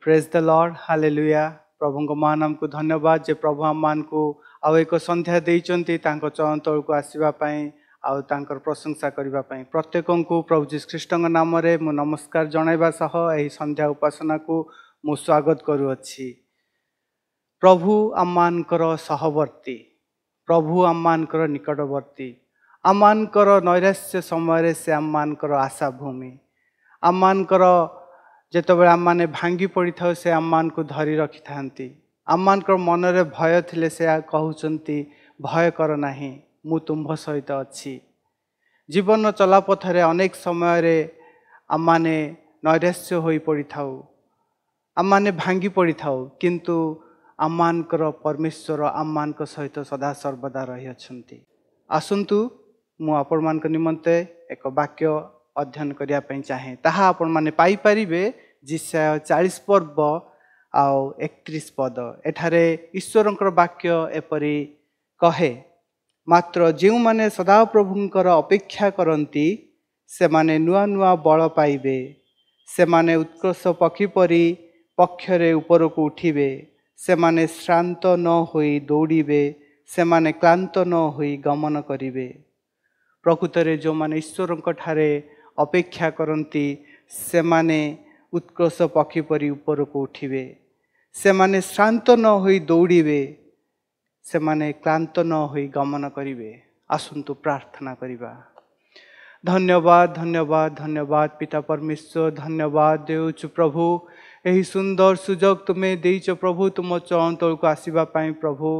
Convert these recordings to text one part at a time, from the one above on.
Praise the lord hallelujah. प्रभु को मान को धन्यवाद जे प्रभु आम मान को आउ एक संध्या देइचंती तांको चरण तल को आसीबा पई आउ तांकर प्रशंसा करिबा पई प्रत्येकन को प्रभु जी ख्रीष्ट नाम रे मु नमस्कार जणाइबा सह एही संध्या उपासना को मु स्वागत करूअछि। प्रभु आम मानकर सहवर्ती, प्रभु आम मानकर निकटवर्ती, आम मानकर नैराश्य समय से आम मानकर आशा भूमि, आम मानकर जेतबेले आम माने भांगी पड़ी था से आम मान को धरी रखि थांती। आम मानकर मन रे भय थिले से कहउचंती भय कर नाही मु तुम सहित अछि। जीवन चलापथरे अनेक समय रे आम माने नैराश्य होई पड़ी थाउ, आम माने भांगी पड़ी थाउ, किंतु आम मानकर परमेश्वर आम मान को सहित सदा सर्वदा रही अछंती। आसंतु मु आपण मान को निमंते एक वाक्य अध्ययन करिया पई चाहे ताहा आपण माने पाई परिबे जिसाया 40 पर्व आउ 31 पद। एठारे ईश्वरंकर वाक्य एपरि कहे, मात्र जेउ माने सदा प्रभुंकर अपेक्षा करंती से माने नुआ नुआ बल पाइबे, से माने उत्कृष्ट पक्षी परि पक्षरे ऊपर को उठिबे, से माने श्रांत न होई दौड़िबे, से माने क्लांत न होई गमन करिबे। प्रकृतरे जो माने ईश्वरंक ठारे अपेक्षा करंती से माने उत्कृष्ट पक्षी परि ऊपर को उठिबे, से माने श्रांत न होई दौड़िबे, से माने क्लांत न होई गमन करिबे। आसंतु प्रार्थना करिबा। धन्यवाद धन्यवाद धन्यवाद पिता परमेश्वर, धन्यवाद देउछु प्रभु एही सुंदर सुजोग तुमे देइछो प्रभु तुम चरण तल को आसीबा पई। प्रभु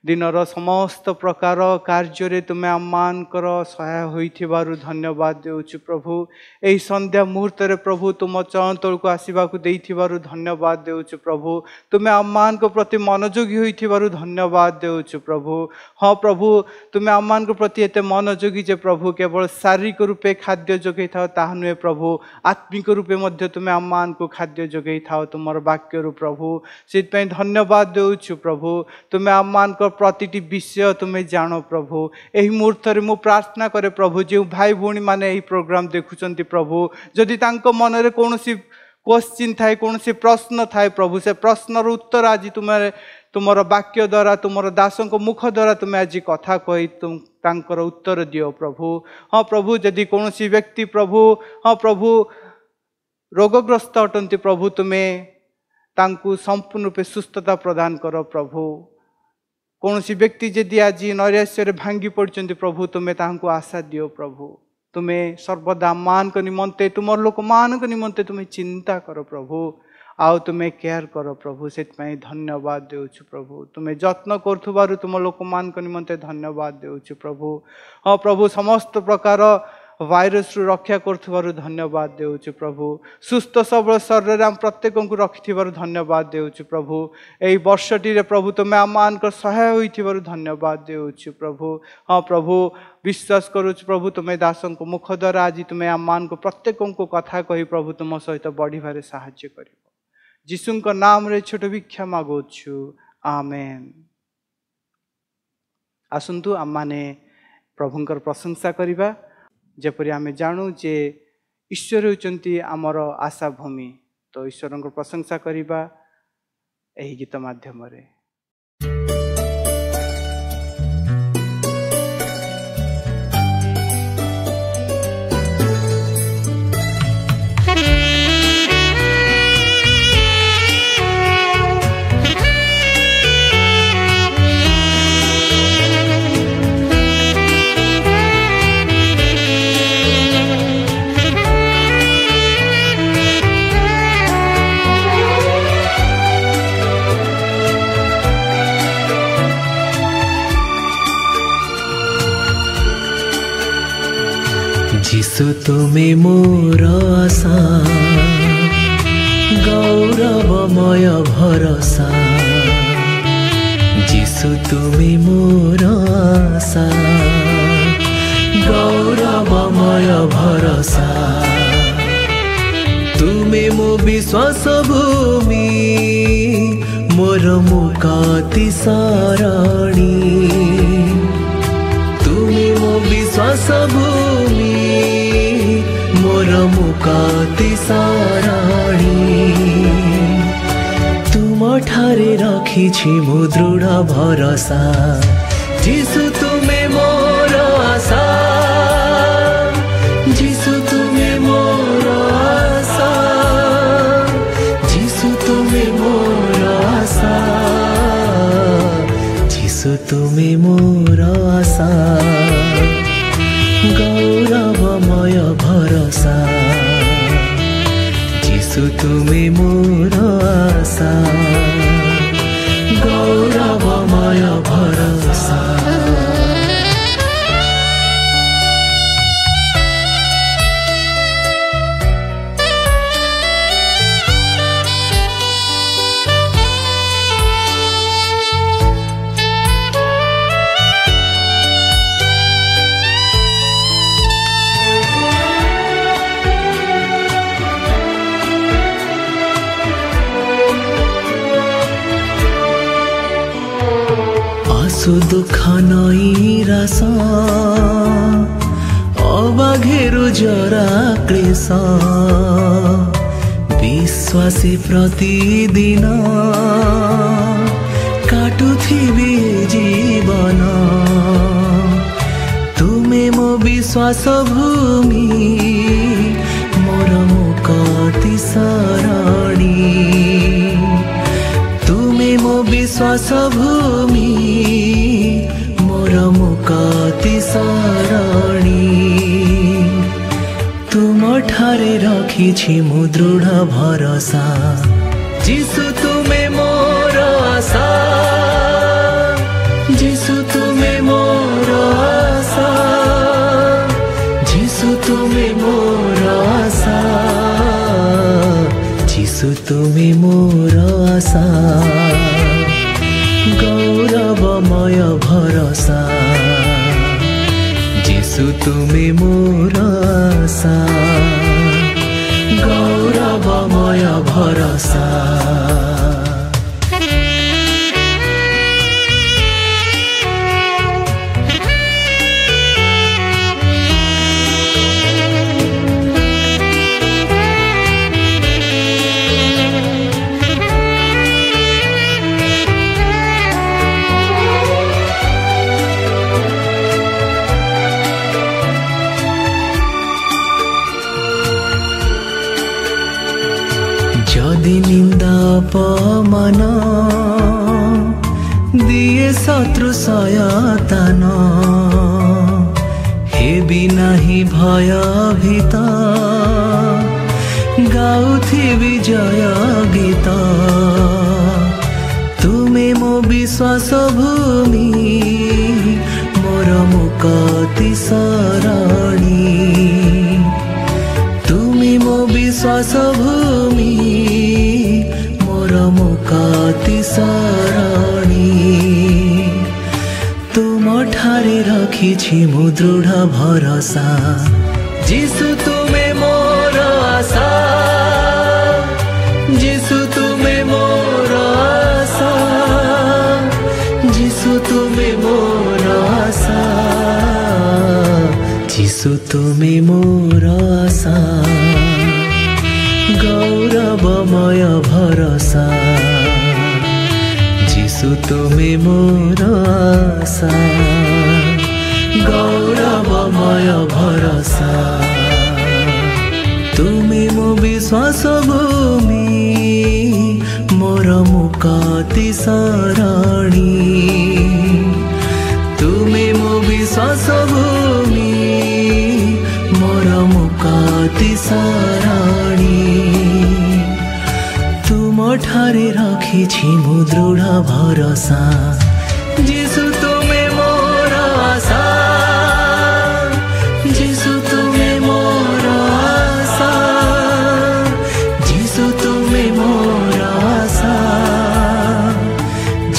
दिनर समस्त प्रकार कार्य रे तुमे आमानकर सहाय होइथिबारु धन्यवाद देउछु प्रभु। एही संध्या मुहूर्त रे प्रभु तुम चरण तल को आसीबा को देइथिबारु धन्यवाद देउछु प्रभु। तुमे आमान को प्रति मनोयोगी होइथिबारु धन्यवाद देउछु प्रभु। हाँ प्रभु, तुमे आमान को प्रति एते मनोयोगी जे प्रभु केवल शारीरिक रूपे खाद्य जोगै थाओ ताहा नुहे प्रभु, आत्मिक रूपे मध्य तुमे आमान को खाद्य जोगै थाओ तुमर वाक्य रु प्रभु। सेत पई धन्यवाद देउछु प्रभु। तुमे आमान को प्रतिटी विषय तुम्हें जानो प्रभु। एही मुहूर्त रे मु प्रार्थना करे प्रभु जो भाई भौणी माने एही प्रोग्राम देखुचंती प्रभु, जदि तांको मन रे कोनोसी क्वेश्चन थाए, कोनोसी प्रश्न थाए प्रभु, से प्रश्नर उत्तर आज तुमर वाक्य द्वारा तुमर दासों को मुख द्वारा तुम्हें आज कथा कही तुम तांकर उत्तर दियो प्रभु। हाँ प्रभु, जदि कोनोसी व्यक्ति प्रभु, हाँ प्रभु रोगग्रस्त अटंती प्रभु, तुम्हें तांकु संपूर्ण रूपे सुस्थता प्रदान करो प्रभु। कौनसी व्यक्ति जदि आज नैराश्य भांगी पड़ते प्रभु, तुम्हें तांको आशा दियो प्रभु। तुम्हें सर्वदा मान को निमंते तुम लोक मान को निमंते तुम्हें चिंता करो प्रभु, आउ तुम्हें केयर करो प्रभु। से धन्यवाद देउछु प्रभु। तुम्हें जत्न करुबारु तुम लोक मान को निमंते धन्यवाद देउछु प्रभु। हाँ प्रभु, समस्त प्रकार वायरस रु रक्षा करुबारु धन्यवाद देउछु प्रभु। सुस्थ सबल शरीर आम प्रत्येक को रखिथिबारु धन्यवाद देउछु प्रभु। एही वर्षटी रे प्रभु तुमे आमान को सहाय होइथिबारु धन्यवाद देउछु प्रभु। हाँ प्रभु, विश्वास करूछु प्रभु तुमे दासों को मुख द्वारा आज तुमे आमान को प्रत्येक को कथा कही प्रभु तुम सहित बढ़िबारे साहाय्य करिवो। यीशु को नाम रे छोट भिक्षा मागुछु, आमेन। आसंतु आम माने प्रभुंकर प्रशंसा करिबा। जेपरि आमे जानू जे ईश्वर होचंती आमर आशा भूमि, तो ईश्वर को प्रशंसा करिबा एही गीत माध्यम रे। जीसु तुम्हें मोर आशा, गौरवमय भरोसा। जीसु तुम्हें मोर आशा, गौरवमय भरोसा। तुम्हें मो विश्वास भूमि, मोर मुक्ति सरणी। तुम्हें मो विश्वास भूमि, मोर मुक्ति सरणी। रखिछि मु दृढ़ भरोसा जीशु तुमे मोर आशा जीशु तुमे मोर आशा जीशु तुमे मोर आशा जीशु तुमे मोर आशा गौरवमय भरोसा जीशु तुमे मोर आशा गौरवमय भरोसा आसु दुख नैरास अबाघेरु जरा क्लेश विश्वासी प्रतिदिन काटुथिबी जीवन तुमे मो विश्वास भूमि मोर मुक्ति सरणी तुमे मो विश्वास भूमि मोर मुक्ति सरणी तुम ठारे रखिछि मु दृढ़ भरोसा जीशु तुमे मोर आशा जीशु तुमे मोर आशा जीशु तुमे मोर आशा जीशु तुमे मोर आशा गौरवमय भरोसा जीशु तुमे मोर आशा गौरवमय भरोसा जदि निंदा अपमान दिए शत्रु सयतान हेबि नाही भयभीत गाउथिबि जय गीत तुमे मो विश्वास भूमि मोर मुक्ति सरणी तुमे मो विश्वास भूमि मोर मुक्ति सरणी तुम ठारे रखिछि मु दृढ़ भरोसा जीशु तुमे मोर आशा जीशु तुमे मोर आशा जीशु तुमे मोर आशा जीशु तुमे मोर आशा गौरवमय भरोसा जीशु तुमे मोर आशा गौरवमय भरोसा तुमे मो विश्वास भूमि मोर मुक्ति सरणी तुमे मो विश्वास भूमि मोर मुक्ति सरणी तुम ठारे रखिछि मु दृढ़ भरोसा जीशु तुमे मोर आशा जीशु तुमे मोर आशा जीशु तुमे मोर आशा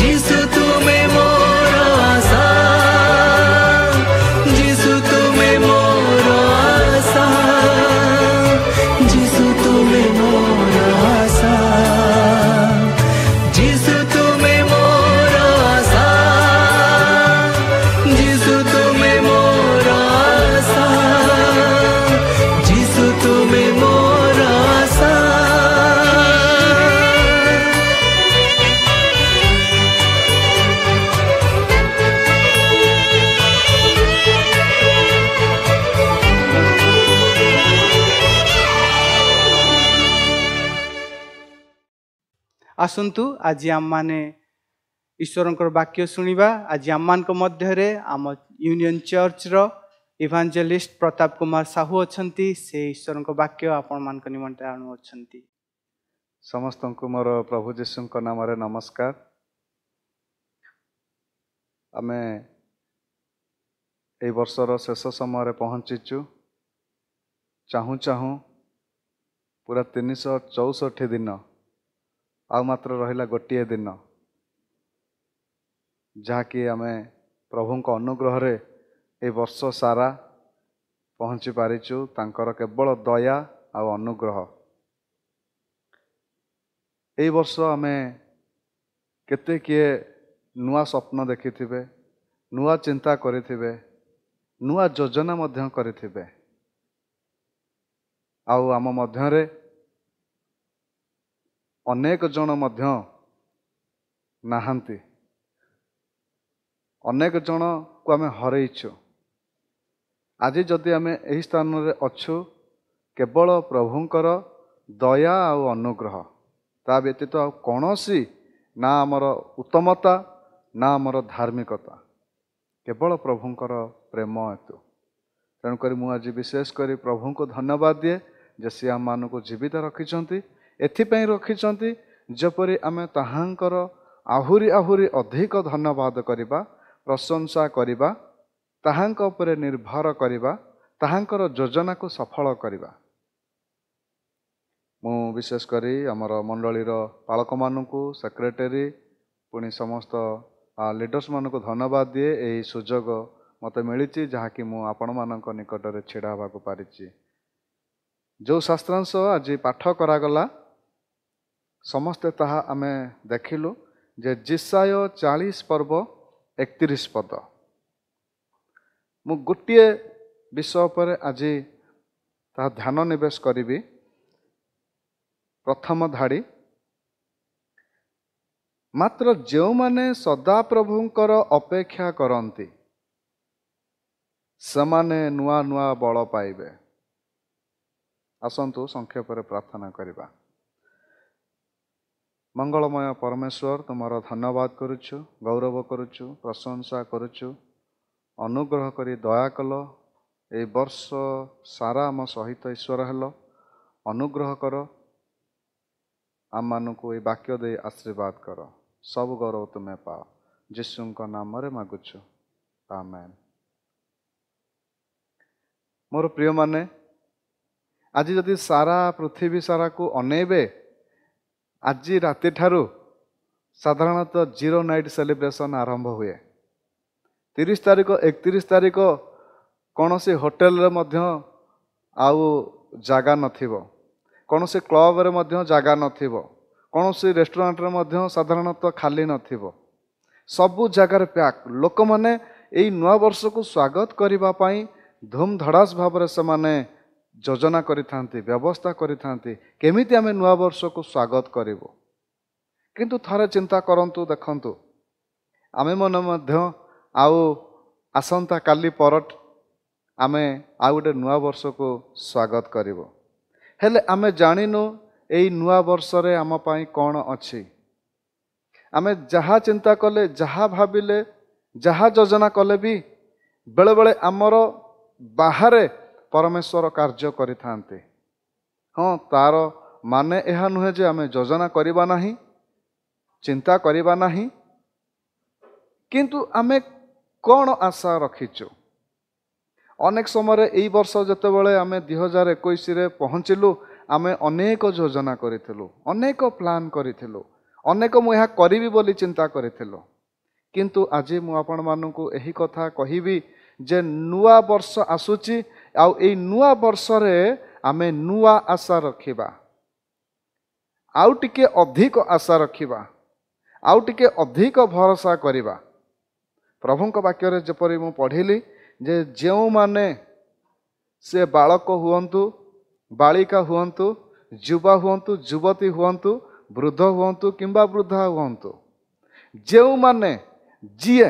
जीशु तुमे मोर आशा जीशु तुमे मोर आशा जीशु तुमे मोर आशा जीशु तुमे मोर आशा आसंतु आज आम माने ईश्वरंकर वाक्य शुणा। आज आम मान मध्य आम यूनियन चर्च रो इभांजेलिस्ट प्रताप कुमार साहू अच्छंती से ईश्वर वाक्य आपण मान निमंत्रण आणु अच्छंती। समस्त को मोर प्रभु जीशु नाम नमस्कार। आमे ए वर्षर शेष समय पहुँचीचु। चाहू चाहू पूरा 364 दिन आ मात्र रहिला गोटे दिन जहाँकि आमे प्रभु को अनुग्रह रे ए वर्ष सारा पहुँची पारिचु। तांकर केवल दया आ अनुग्रह। ए वर्ष आमे केते किए नुआ स्वप्न देखिथिबे, नुआ चिंता करिथिबे, नुआ योजना मध्य करिथिबे। आउ आम मध्यरे अनेक जन मध्य नाहांती। अनेक जन को आमे हरैछु। आज जदि आमे एही स्थान रे अछु केवल प्रभुंकर दया आ अनुग्रह। ता व्यतीत कौनसी ना आमर उत्तमता ना आमर धार्मिकता, केवल प्रभुंकर प्रेम हेतु। तेणुक मु आज विशेष कर प्रभु को धन्यवाद दिए जे सी आम मान को जीवित रखिंट। एथिपाई रखिंट जपरी आमे ताहांकर आहुरी आहुरी अधिक धन्यवाद करिबा, प्रशंसा करिबा, ताहांक उपरे निर्भर करिबा, ताहांकर योजना को सफल करिबा। मु विशेष करी आमर मंडलीर पालक मानकु, सेक्रेटरी पुणी समस्त लीडर्स मानकु धन्यवाद दिए। यही सुजोग मते मिली जहाँकि मु आपण मानक निकट में छिड़ा होगा पारिछि। जो शास्त्रांश आज पाठ करागला समस्ते ताहा आमे देखिलु जे जिसाय 40 पर्व 31 पद। मु गोटे विषय पर आज ता ध्यान निवेश करी। प्रथम धाड़ी, मात्र जो माने सदा प्रभुंकर अपेक्षा करती समाने नुआ नुआ बल पाइबे। आसंतु संक्षेप प्रार्थना करिबा। मंगलमय परमेश्वर तुमर धन्यवाद करुछु, गौरव करुछु, प्रशंसा करुछु। अनुग्रह करी दया कल ए वर्ष सारा आम सहित ईश्वर हेल। अनुग्रह कर आम मान को वाक्य दे आशीर्वाद कर। सब गौरव तुम्हें पाओ यीशु नाम रे मागुछु, आमेन। मोर प्रिय माने, आज जदि सारा पृथ्वी सारा को अनेबे आज राति ठारू साधारणतः 0 नाइट सेलिब्रेशन आरंभ हुए। 30 तारिख 31 तारिख कौन से होटेल रे मध्य आउ जागा नथिबो, कौन से क्लब रे मध्य जागा नथिबो, कौन से रेस्टोरेंट रे मध्य साधारणतः खाली नथिबो। सबु जगार पैक लोक माने एई नवा वर्ष को स्वागत करिबा पई धूमधड़ास भाव से माने योजना करिथांती, व्यवस्था करिथांती केमिति आमे नवा वर्ष को स्वागत करिवो। किंतु थरे चिंता करंतु, देखंतु आमे मन मध्य आउ आसंता काली परट आमे आउ गोटे नवा वर्ष को स्वागत करिवो। हेले आमे जानिनु एई नवा वर्ष रे आम पई कोन अछि। आमे जहा चिंता कले, जहा भाबिले, जहा योजना कले भी बेले बेले आमर बाहरे परमेश्वर कार्य करिथांते। हाँ, तार माने यह नुहे जे आमे योजना करिबा नाही, चिंता करिबा नाही, किंतु आमे कौन आशा रखिचु। अनेक समय एई वर्ष जतेबेले आमे 2021 रे पहुँचिलु, आमे अनेक योजना करिथिलु, अनेक प्लान करिथिलु, अनेक मु यह करिबि बोली चिंता करिथिलु। किंतु आज मु आपण मानकु एही कथा कहिबी जे नुआ वर्ष आसुची, आउ एई नुआ वर्ष रे आमे नुआ आशा रखिबा, आउ टिके अधिक आशा रखिबा, आउ टिके अधिक भरोसा करिबा। प्रभुंक वाक्य रे जेपरि मु पढ़िली जे जेउ माने से बालक हुअन्तु, बालिका हुअन्तु, युवा हुअन्तु, युवती हुअन्तु, वृद्ध हुअन्तु किंबा वृद्धा हुअन्तु, जेउ माने जिए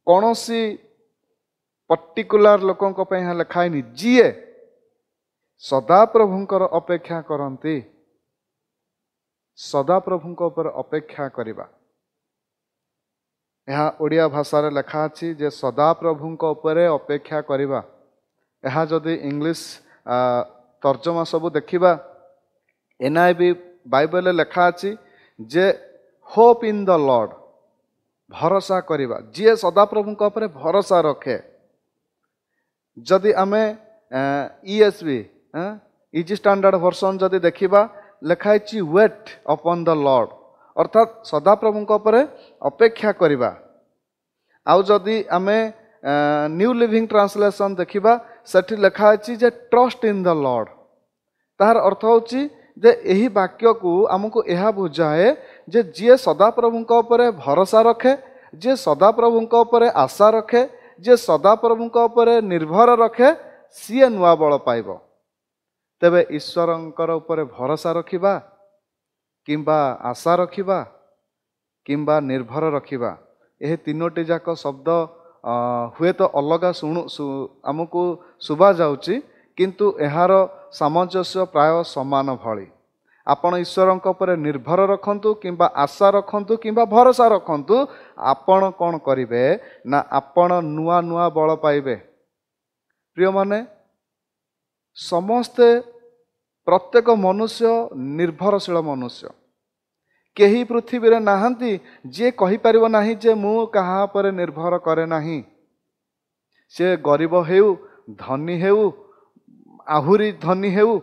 कौनसी पर्टिकुलर लोकों को पे लिखाइनि, जिए सदा प्रभुंकर अपेक्षा करती ସଦାପ୍ରଭୁଙ୍କ ଉପରେ ଅପେକ୍ଷା କରିବା। ଏହା ଓଡ଼ିଆ ଭାଷାରେ ଲେଖା ଅଛି ଯେ ସଦାପ୍ରଭୁଙ୍କ ଉପରେ ଅପେକ୍ଷା କରିବା। ଏହା ଯଦି ଇଂଲିଶ ତର୍ଜମା ସବୁ ଦେଖିବା, NIV ବାଇବେଲରେ ଲେଖା ଅଛି ଯେ ହୋପ୍ ଇନ୍ ଦ ଲର୍ଡ, ଭରସା କରିବା, ଯିଏ ସଦାପ୍ରଭୁଙ୍କ ଉପରେ ଭରସା ରଖେ। ଯଦି ଆମେ ESV ଇଜି ଷ୍ଟାଣ୍ଡାର୍ଡ ଭର୍ସନ ଯଦି ଦେଖିବା, ଲେଖା ହେଇଛି ୱେଟ୍ ଅପନ୍ ଦ ଲର୍ଡ, ଅର୍ଥାତ୍ ସଦାପ୍ରଭୁଙ୍କ ଉପରେ ଅପେକ୍ଷା କରିବା। ଆଉ ଯଦି ଆମେ ନ୍ୟୁ ଲିଭିଂ ଟ୍ରାନ୍ସଲେସନ ଦେଖିବା, ସେଠି ଲେଖା ଅଛି ଯେ ଟ୍ରଷ୍ଟ ଇନ୍ ଦ ଲର୍ଡ। ତାହାର ଅର୍ଥ ହେଉଛି ଯେ ଏହି ବାକ୍ୟକୁ ଆମକୁ ଏହା ବୁଝାଏ ଯେ ଯିଏ ସଦାପ୍ରଭୁଙ୍କ ଉପରେ ଭରସା ରଖେ, ଯିଏ ସଦାପ୍ରଭୁଙ୍କ ଉପରେ ଆଶା ରଖେ, ଯିଏ ସଦାପ୍ରଭୁଙ୍କ ଉପରେ ନିର୍ଭର ରଖେ, ସିଏ ନୂଆ ବଳ ପାଇବ। ତେବେ ଈଶ୍ୱରଙ୍କର ଉପରେ ଭରସା ରଖିବା କିମ୍ବା ଆଶା ରଖିବା କିମ୍ବା ନିର୍ଭର ରଖିବା, ଏହି ତିନୋଟି ଯାକ ଶବ୍ଦ ହୁଏତ ଅଲଗା ଆମକୁ ଶୁଭା ଯାଉଛି, କିନ୍ତୁ ଏହାର ସାମଞ୍ଜସ୍ୟ ପ୍ରାୟ ସମାନ ଭଳି। ଆପଣ ଈଶ୍ୱରଙ୍କ ଉପରେ ନିର୍ଭର ରଖନ୍ତୁ କିମ୍ବା ଆଶା ରଖନ୍ତୁ କିମ୍ବା ଭରସା ରଖନ୍ତୁ, ଆପଣ କ'ଣ କରିବେ ନା ଆପଣ ନୂଆ ନୂଆ ବଳ ପାଇବେ। ପ୍ରିୟମାନେ, ସମସ୍ତେ ପ୍ରତ୍ୟେକ ମନୁଷ୍ୟ ନିର୍ଭରଶୀଳ ମନୁଷ୍ୟ। କେହି ପୃଥିବୀରେ ନାହାନ୍ତି ଯିଏ କହିପାରିବ ନାହିଁ ଯେ ମୁଁ କାହା ଉପରେ ନିର୍ଭର କରେ ନାହିଁ। ସେ ଗରିବ ହେଉ, ଧନୀ ହେଉ, ଆହୁରି ଧନୀ ହେଉ,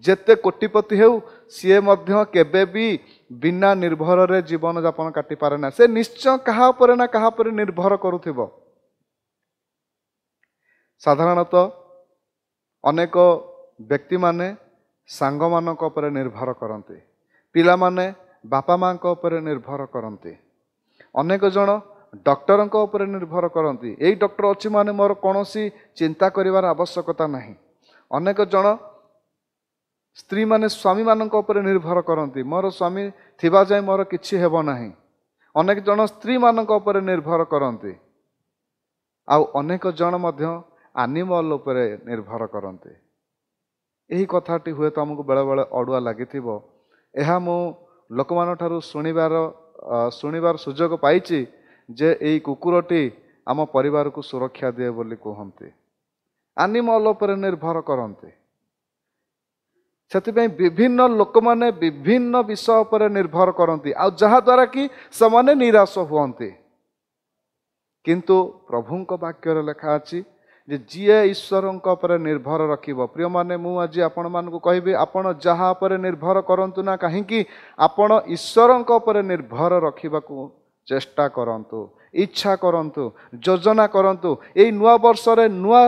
ଯେତେ କୋଟିପତି ହେଉ, ସିଏ ମଧ୍ୟ କେବେ ବି ବିନା ନିର୍ଭରରେ ଜୀବନଯାପନ କାଟିପାରେ ନା। ସେ ନିଶ୍ଚୟ କାହା ଉପରେ ନା କାହା ଉପରେ ନିର୍ଭର କରୁଥିବ। ସାଧାରଣତଃ ଅନେକ ବ୍ୟକ୍ତିମାନେ ସାଙ୍ଗମାନଙ୍କ ଉପରେ ନିର୍ଭର କରନ୍ତି, ପିଲାମାନେ ବାପା ମାଙ୍କ ଉପରେ ନିର୍ଭର କରନ୍ତି, ଅନେକ ଜଣ ଡକ୍ଟରଙ୍କ ଉପରେ ନିର୍ଭର କରନ୍ତି। ଏଇ ଡକ୍ଟର ଅଛି ମାନେ ମୋର କୌଣସି ଚିନ୍ତା କରିବାର ଆବଶ୍ୟକତା ନାହିଁ। ଅନେକ ଜଣ ସ୍ତ୍ରୀମାନେ ସ୍ୱାମୀମାନଙ୍କ ଉପରେ ନିର୍ଭର କରନ୍ତି, ମୋର ସ୍ୱାମୀ ଥିବା ଯାଏ ମୋର କିଛି ହେବ ନାହିଁ। ଅନେକ ଜଣ ସ୍ତ୍ରୀମାନଙ୍କ ଉପରେ ନିର୍ଭର କରନ୍ତି, ଆଉ ଅନେକ ଜଣ ମଧ୍ୟ ଆନିମଲ ଉପରେ ନିର୍ଭର କରନ୍ତି। ଏହି କଥାଟି ହୁଏତ ଆମକୁ ବେଳେବେଳେ ଅଡ଼ୁଆ ଲାଗିଥିବ। ଏହା ମୁଁ ଲୋକମାନଙ୍କଠାରୁ ଶୁଣିବାର ସୁଯୋଗ ପାଇଛି ଯେ ଏଇ କୁକୁରଟି ଆମ ପରିବାରକୁ ସୁରକ୍ଷା ଦିଏ ବୋଲି କୁହନ୍ତି। ଆନିମଲ ଉପରେ ନିର୍ଭର କରନ୍ତି। ସେଥିପାଇଁ ବିଭିନ୍ନ ଲୋକମାନେ ବିଭିନ୍ନ ବିଷୟ ଉପରେ ନିର୍ଭର କରନ୍ତି, ଆଉ ଯାହାଦ୍ୱାରା କି ସେମାନେ ନିରାଶ ହୁଅନ୍ତି। କିନ୍ତୁ ପ୍ରଭୁଙ୍କ ବାକ୍ୟରେ ଲେଖା ଅଛି ଯେ ଯିଏ ଈଶ୍ୱରଙ୍କ ଉପରେ ନିର୍ଭର ରଖିବ। ପ୍ରିୟମାନେ, ମୁଁ ଆଜି ଆପଣମାନଙ୍କୁ କହିବି, ଆପଣ ଯାହା ଉପରେ ନିର୍ଭର କରନ୍ତୁ ନା କାହିଁକି, ଆପଣ ଈଶ୍ୱରଙ୍କ ଉପରେ ନିର୍ଭର ରଖିବାକୁ ଚେଷ୍ଟା କରନ୍ତୁ, ଇଚ୍ଛା କରନ୍ତୁ, ଯୋଜନା କରନ୍ତୁ। ଏଇ ନୂଆ ବର୍ଷରେ ନୂଆ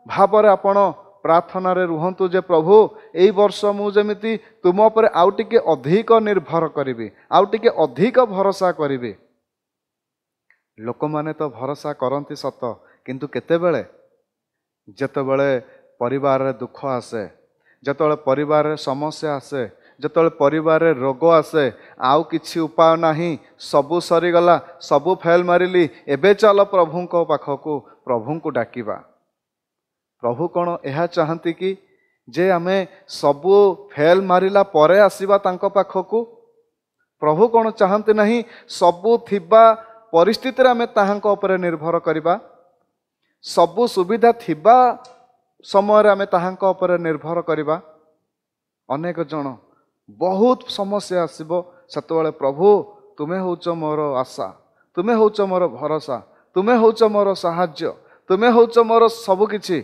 ଭାବରେ ଆପଣ ପ୍ରାର୍ଥନାରେ ରୁହନ୍ତୁ ଯେ ପ୍ରଭୁ, ଏଇ ବର୍ଷ ମୁଁ ଯେମିତି ତୁମ ଉପରେ ଆଉ ଟିକେ ଅଧିକ ନିର୍ଭର କରିବି, ଆଉ ଟିକେ ଅଧିକ ଭରସା କରିବି। ଲୋକମାନେ ତ ଭରସା କରନ୍ତି ସତ, କିନ୍ତୁ କେତେବେଳେ? ଯେତେବେଳେ ପରିବାରରେ ଦୁଃଖ ଆସେ, ଯେତେବେଳେ ପରିବାରରେ ସମସ୍ୟା ଆସେ, ଯେତେବେଳେ ପରିବାରରେ ରୋଗ ଆସେ, ଆଉ କିଛି ଉପାୟ ନାହିଁ, ସବୁ ସରିଗଲା, ସବୁ ଫେଲ୍ ମାରିଲି, ଏବେ ଚାଲ ପ୍ରଭୁଙ୍କ ପାଖକୁ, ପ୍ରଭୁଙ୍କୁ ଡାକିବା। ପ୍ରଭୁ କ'ଣ ଏହା ଚାହାନ୍ତି କି ଯେ ଆମେ ସବୁ ଫେଲ୍ ମାରିଲା ପରେ ଆସିବା ତାଙ୍କ ପାଖକୁ? ପ୍ରଭୁ କ'ଣ ଚାହାନ୍ତି ନାହିଁ ସବୁ ଥିବା ପରିସ୍ଥିତିରେ ଆମେ ତାହାଙ୍କ ଉପରେ ନିର୍ଭର କରିବା? ସବୁ ସୁବିଧା ଥିବା ସମୟରେ ଆମେ ତାହାଙ୍କ ଉପରେ ନିର୍ଭର କରିବା? ଅନେକ ଜଣ ବହୁତ ସମସ୍ୟା ଆସିବ, ସେତେବେଳେ ପ୍ରଭୁ ତୁମେ ହେଉଛ ମୋର ଆଶା, ତୁମେ ହେଉଛ ମୋର ଭରସା, ତୁମେ ହେଉଛ ମୋର ସାହାଯ୍ୟ, ତୁମେ ହେଉଛ ମୋର ସବୁକିଛି,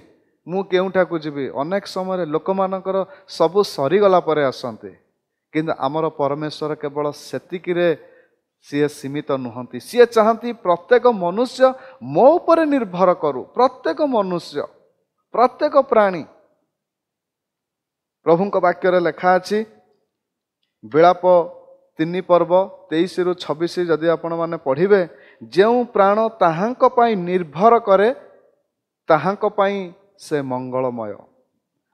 ମୁଁ କେଉଁଠାକୁ ଯିବି? ଅନେକ ସମୟରେ ଲୋକମାନଙ୍କର ସବୁ ସରିଗଲା ପରେ ଆସନ୍ତି, କିନ୍ତୁ ଆମର ପରମେଶ୍ୱର କେବଳ ସେତିକିରେ ସିଏ ସୀମିତ ନୁହନ୍ତି। ସିଏ ଚାହାନ୍ତି ପ୍ରତ୍ୟେକ ମନୁଷ୍ୟ ମୋ ଉପରେ ନିର୍ଭର କରୁ, ପ୍ରତ୍ୟେକ ମନୁଷ୍ୟ, ପ୍ରତ୍ୟେକ ପ୍ରାଣୀ। ପ୍ରଭୁଙ୍କ ବାକ୍ୟରେ ଲେଖା ଅଛି, ବିଳାପ 3 ପର୍ବ 23-26 ଯଦି ଆପଣମାନେ ପଢ଼ିବେ, ଯେଉଁ ପ୍ରାଣ ତାହାଙ୍କ ପାଇଁ ନିର୍ଭର କରେ ତାହାଙ୍କ ପାଇଁ ସେ ମଙ୍ଗଳମୟ।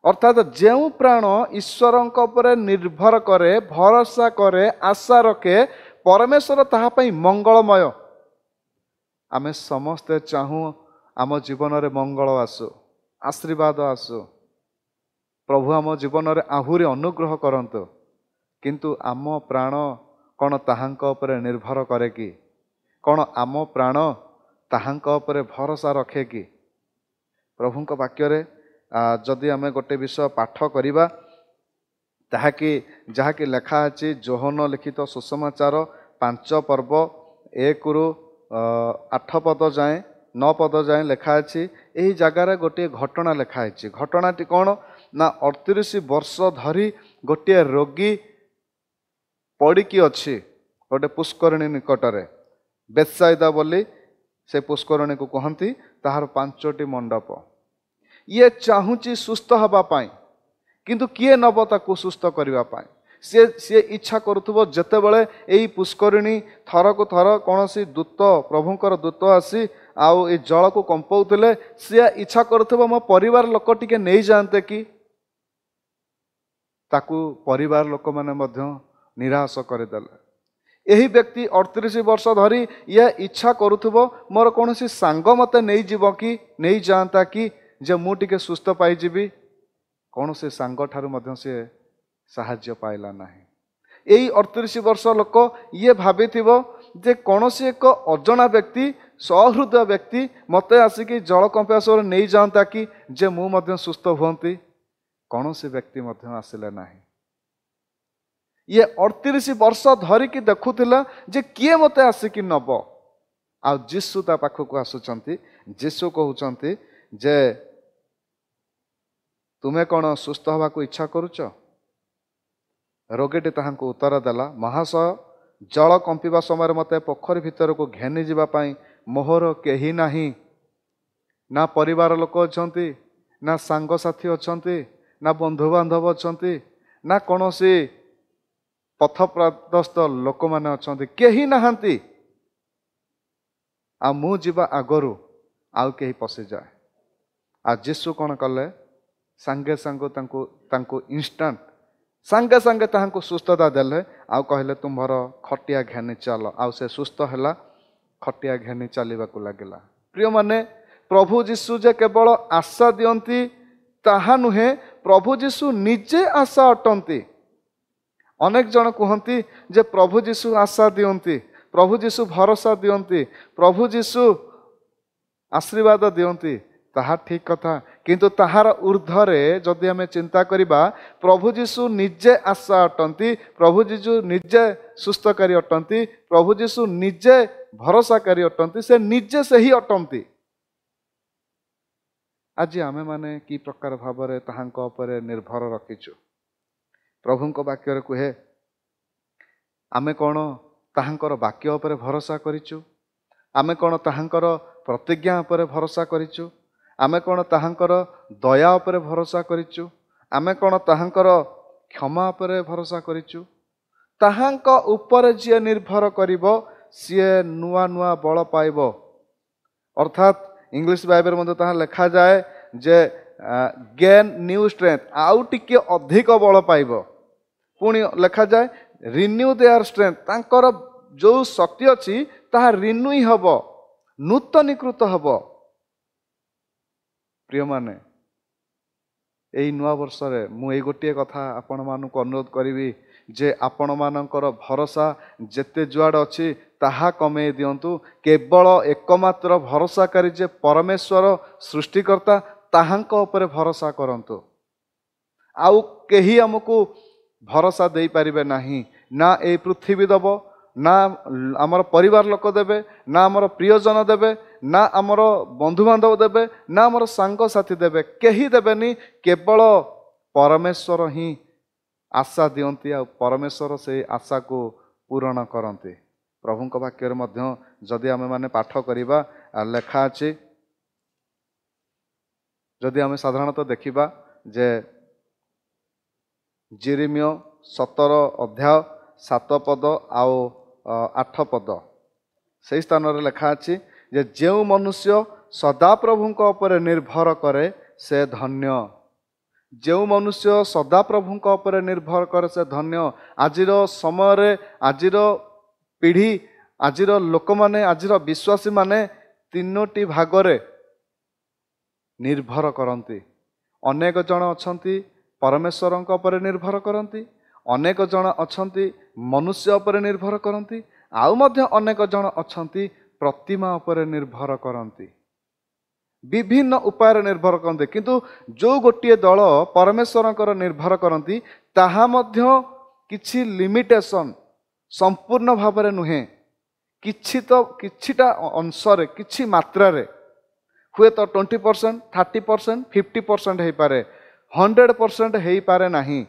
ଅର୍ଥାତ୍ ଯେଉଁ ପ୍ରାଣ ଈଶ୍ୱରଙ୍କ ଉପରେ ନିର୍ଭର କରେ, ଭରସା କରେ, ଆଶା ରଖେ, ପରମେଶ୍ୱର ତାହା ପାଇଁ ମଙ୍ଗଳମୟ। ଆମେ ସମସ୍ତେ ଚାହୁଁ ଆମ ଜୀବନରେ ମଙ୍ଗଳ ଆସୁ, ଆଶୀର୍ବାଦ ଆସୁ, ପ୍ରଭୁ ଆମ ଜୀବନରେ ଆହୁରି ଅନୁଗ୍ରହ କରନ୍ତୁ। କିନ୍ତୁ ଆମ ପ୍ରାଣ କ'ଣ ତାହାଙ୍କ ଉପରେ ନିର୍ଭର କରେ କି? କ'ଣ ଆମ ପ୍ରାଣ ତାହାଙ୍କ ଉପରେ ଭରସା ରଖେ କି? ପ୍ରଭୁଙ୍କ ବାକ୍ୟରେ ଯଦି ଆମେ ଗୋଟେ ବିଷୟ ପାଠ କରିବା, ଯାହାକି ଲେଖା ଅଛି ଯୋହନ ଲିଖିତ ସୁସମାଚାର 5 ପର୍ବ 1ରୁ 8 ପଦ ଯାଏଁ 9 ପଦ ଯାଏଁ ଲେଖା ଅଛି। ଏହି ଜାଗାରେ ଗୋଟିଏ ଘଟଣା ଲେଖା ହେଇଛି। ଘଟଣାଟି କ'ଣ ନା 38 ବର୍ଷ ଧରି ଗୋଟିଏ ରୋଗୀ ପଡ଼ିକି ଅଛି ଗୋଟେ ପୁଷ୍କରିଣୀ ନିକଟରେ। ବେତ୍ସାଇଦା ବୋଲି ସେ ପୁଷ୍କରିଣୀକୁ କହନ୍ତି। ତାହାର 5ଟି ମଣ୍ଡପ। ଇଏ ଚାହୁଁଛି ସୁସ୍ଥ ହେବା ପାଇଁ, କିନ୍ତୁ କିଏ ନେବ ତାକୁ ସୁସ୍ଥ କରିବା ପାଇଁ? ସିଏ ଇଚ୍ଛା କରୁଥିବ ଯେତେବେଳେ ଏଇ ପୁଷ୍କରିଣୀ ଥରକୁ ଥର କୌଣସି ଦୂତ, ପ୍ରଭୁଙ୍କର ଦୂତ ଆସି ଆଉ ଏ ଜଳକୁ କମ୍ପଉଥିଲେ, ସିଏ ଇଚ୍ଛା କରୁଥିବ ମୋ ପରିବାର ଲୋକ ଟିକେ ନେଇଯାଆନ୍ତେ କି? ତାକୁ ପରିବାର ଲୋକମାନେ ମଧ୍ୟ ନିରାଶ କରିଦେଲେ। ଏହି ବ୍ୟକ୍ତି 38 ବର୍ଷ ଧରି ଇଏ ଇଚ୍ଛା କରୁଥିବ ମୋର କୌଣସି ସାଙ୍ଗ ମୋତେ ନେଇଯିବ କି, ନେଇଯାଆନ୍ତା କି, ଯେ ମୁଁ ଟିକେ ସୁସ୍ଥ ପାଇଯିବି। କୌଣସି ସାଙ୍ଗ ଠାରୁ ମଧ୍ୟ ସିଏ ସାହାଯ୍ୟ ପାଇଲା ନାହିଁ। ଏଇ 38 ବର୍ଷ ଲୋକ ଇଏ ଭାବିଥିବ ଯେ କୌଣସି ଏକ ଅଜଣା ବ୍ୟକ୍ତି, ସହୃଦୟ ବ୍ୟକ୍ତି ମୋତେ ଆସିକି ଜଳ କମ୍ପାସରେ ନେଇଯାଆନ୍ତା କି, ଯେ ମୁଁ ମଧ୍ୟ ସୁସ୍ଥ ହୁଅନ୍ତି। କୌଣସି ବ୍ୟକ୍ତି ମଧ୍ୟ ଆସିଲେ ନାହିଁ। ଇଏ 38 ବର୍ଷ ଧରିକି ଦେଖୁଥିଲା ଯେ କିଏ ମୋତେ ଆସିକି ନେବ। ଆଉ ଯୀଶୁ ତା ପାଖକୁ ଆସୁଛନ୍ତି। ଯୀଶୁ କହୁଛନ୍ତି ଯେ ତୁମେ କ'ଣ ସୁସ୍ଥ ହେବାକୁ ଇଚ୍ଛା କରୁଛ? ରୋଗୀଟି ତାହାଙ୍କୁ ଉତ୍ତର ଦେଲା, ମହାଶୟ, ଜଳ କମ୍ପିବା ସମୟରେ ମୋତେ ପୋଖରୀ ଭିତରକୁ ଘେନି ଯିବା ପାଇଁ ମୋହର କେହି ନାହିଁ। ନା ପରିବାର ଲୋକ ଅଛନ୍ତି, ନା ସାଙ୍ଗସାଥି ଅଛନ୍ତି, ନା ବନ୍ଧୁବାନ୍ଧବ ଅଛନ୍ତି, ନା କୌଣସି ପଥପ୍ରଦସ୍ଥ ଲୋକମାନେ ଅଛନ୍ତି, କେହି ନାହାନ୍ତି। ଆଉ ମୁଁ ଯିବା ଆଗରୁ ଆଉ କେହି ପଶିଯାଏ। ଆଉ ଯୀଶୁ କ'ଣ କଲେ? ସାଙ୍ଗେ ସାଙ୍ଗେ ତାଙ୍କୁ ଇନଷ୍ଟାଣ୍ଟ ସାଙ୍ଗେ ସାଙ୍ଗେ ତାହାଙ୍କୁ ସୁସ୍ଥତା ଦେଲେ। ଆଉ କହିଲେ ତୁମ୍ଭର ଖଟିଆ ଘେନି ଚାଲ। ଆଉ ସେ ସୁସ୍ଥ ହେଲା, ଖଟିଆ ଘେନି ଚାଲିବାକୁ ଲାଗିଲା। ପ୍ରିୟମାନେ, ପ୍ରଭୁ ଯୀଶୁ ଯେ କେବଳ ଆଶା ଦିଅନ୍ତି ତାହା ନୁହେଁ, ପ୍ରଭୁ ଯୀଶୁ ନିଜେ ଆଶା ଅଟନ୍ତି। ଅନେକ ଜଣ କୁହନ୍ତି ଯେ ପ୍ରଭୁ ଯୀଶୁ ଆଶା ଦିଅନ୍ତି, ପ୍ରଭୁ ଯୀଶୁ ଭରସା ଦିଅନ୍ତି, ପ୍ରଭୁ ଯୀଶୁ ଆଶୀର୍ବାଦ ଦିଅନ୍ତି। ତାହା ଠିକ କଥା, କିନ୍ତୁ ତାହାର ଊର୍ଦ୍ଧ୍ୱରେ ଯଦି ଆମେ ଚିନ୍ତା କରିବା, ପ୍ରଭୁ ଯୀଶୁ ନିଜେ ଆଶା ଅଟନ୍ତି, ପ୍ରଭୁ ଯୀଶୁ ନିଜେ ସୁସ୍ଥକାରୀ ଅଟନ୍ତି, ପ୍ରଭୁ ଯୀଶୁ ନିଜେ ଭରସାକାରୀ ଅଟନ୍ତି, ସେ ନିଜେ ସେହି ଅଟନ୍ତି। ଆଜି ଆମେମାନେ କି ପ୍ରକାର ଭାବରେ ତାହାଙ୍କ ଉପରେ ନିର୍ଭର ରଖିଛୁ? ପ୍ରଭୁଙ୍କ ବାକ୍ୟରେ କୁହେ, ଆମେ କ'ଣ ତାହାଙ୍କର ବାକ୍ୟ ଉପରେ ଭରସା କରିଛୁ? ଆମେ କ'ଣ ତାହାଙ୍କର ପ୍ରତିଜ୍ଞା ଉପରେ ଭରସା କରିଛୁ? ଆମେ କ'ଣ ତାହାଙ୍କର ଦୟା ଉପରେ ଭରସା କରିଛୁ? ଆମେ କ'ଣ ତାହାଙ୍କର କ୍ଷମା ଉପରେ ଭରସା କରିଛୁ? ତାହାଙ୍କ ଉପରେ ଯିଏ ନିର୍ଭର କରିବ ସିଏ ନୂଆ ନୂଆ ବଳ ପାଇବ। ଅର୍ଥାତ୍ ଇଂଲିଶ ବାଇବେଲ ମଧ୍ୟ ତାହା ଲେଖାଯାଏ ଯେ ଗେନ୍ ନ୍ୟୁ ଷ୍ଟ୍ରେଂଥ, ଆଉ ଟିକେ ଅଧିକ ବଳ ପାଇବ। ପୁଣି ଲେଖାଯାଏ ରିନ୍ୟୁ ଦେୟାର ଷ୍ଟ୍ରେଂଥ, ତାଙ୍କର ଯେଉଁ ଶକ୍ତି ଅଛି ତାହା ରିନ୍ୟୁ ହେବ, ନୂତନୀକୃତ ହେବ। ପ୍ରିୟମାନେ, ଏଇ ନୂଆ ବର୍ଷରେ ମୁଁ ଏଇ ଗୋଟିଏ କଥା ଆପଣମାନଙ୍କୁ ଅନୁରୋଧ କରିବି ଯେ ଆପଣମାନଙ୍କର ଭରସା ଯେତେ ଯୁଆଡ଼େ ଅଛି ତାହା କମେଇ ଦିଅନ୍ତୁ। କେବଳ ଏକମାତ୍ର ଭରସାକାରୀ ଯେ ପରମେଶ୍ୱର ସୃଷ୍ଟିକର୍ତ୍ତା ତାହାଙ୍କ ଉପରେ ଭରସା କରନ୍ତୁ। ଆଉ କେହି ଆମକୁ ଭରସା ଦେଇପାରିବେ ନାହିଁ। ନା ଏଇ ପୃଥିବୀ ଦେବ, ନା ଆମର ପରିବାର ଲୋକ ଦେବେ, ନା ଆମର ପ୍ରିୟଜନ ଦେବେ, ନା ଆମର ବନ୍ଧୁବାନ୍ଧବ ଦେବେ, ନା ଆମର ସାଙ୍ଗସାଥି ଦେବେ, କେହି ଦେବେନି। କେବଳ ପରମେଶ୍ୱର ହିଁ ଆଶା ଦିଅନ୍ତି, ଆଉ ପରମେଶ୍ୱର ସେଇ ଆଶାକୁ ପୂରଣ କରନ୍ତି। ପ୍ରଭୁଙ୍କ ବାକ୍ୟରେ ମଧ୍ୟ ଯଦି ଆମେମାନେ ପାଠ କରିବା, ଲେଖା ଅଛି, ଯଦି ଆମେ ସାଧାରଣତଃ ଦେଖିବା ଯେ ଯେରେମିୟ 17 ଅଧ୍ୟାୟ 7 ପଦ ଆଉ 8 ପଦ, ସେହି ସ୍ଥାନରେ ଲେଖା ଅଛି ଯେ ଯେଉଁ ମନୁଷ୍ୟ ସଦାପ୍ରଭୁଙ୍କ ଉପରେ ନିର୍ଭର କରେ ସେ ଧନ୍ୟ। ଯେଉଁ ମନୁଷ୍ୟ ସଦାପ୍ରଭୁଙ୍କ ଉପରେ ନିର୍ଭର କରେ ସେ ଧନ୍ୟ। ଆଜିର ସମୟରେ, ଆଜିର ପିଢ଼ି, ଆଜିର ଲୋକମାନେ, ଆଜିର ବିଶ୍ୱାସୀମାନେ 3ଟି ଭାଗରେ ନିର୍ଭର କରନ୍ତି। ଅନେକ ଜଣ ଅଛନ୍ତି ପରମେଶ୍ୱରଙ୍କ ଉପରେ ନିର୍ଭର କରନ୍ତି, ଅନେକ ଜଣ ଅଛନ୍ତି ମନୁଷ୍ୟ ଉପରେ ନିର୍ଭର କରନ୍ତି, ଆଉ ମଧ୍ୟ ଅନେକ ଜଣ ଅଛନ୍ତି ପ୍ରତିମା ଉପରେ ନିର୍ଭର କରନ୍ତି, ବିଭିନ୍ନ ଉପାୟରେ ନିର୍ଭର କରନ୍ତି। କିନ୍ତୁ ଯେଉଁ ଗୋଟିଏ ଦଳ ପରମେଶ୍ୱରଙ୍କର ନିର୍ଭର କରନ୍ତି ତାହା ମଧ୍ୟ କିଛି ଲିମିଟେସନ୍, ସମ୍ପୂର୍ଣ୍ଣ ଭାବରେ ନୁହେଁ, କିଛିଟା ଅଂଶରେ, କିଛି ମାତ୍ରାରେ, ହୁଏତ 20%, 30%, 50% ହେଇପାରେ, 100% ହେଇପାରେ ନାହିଁ।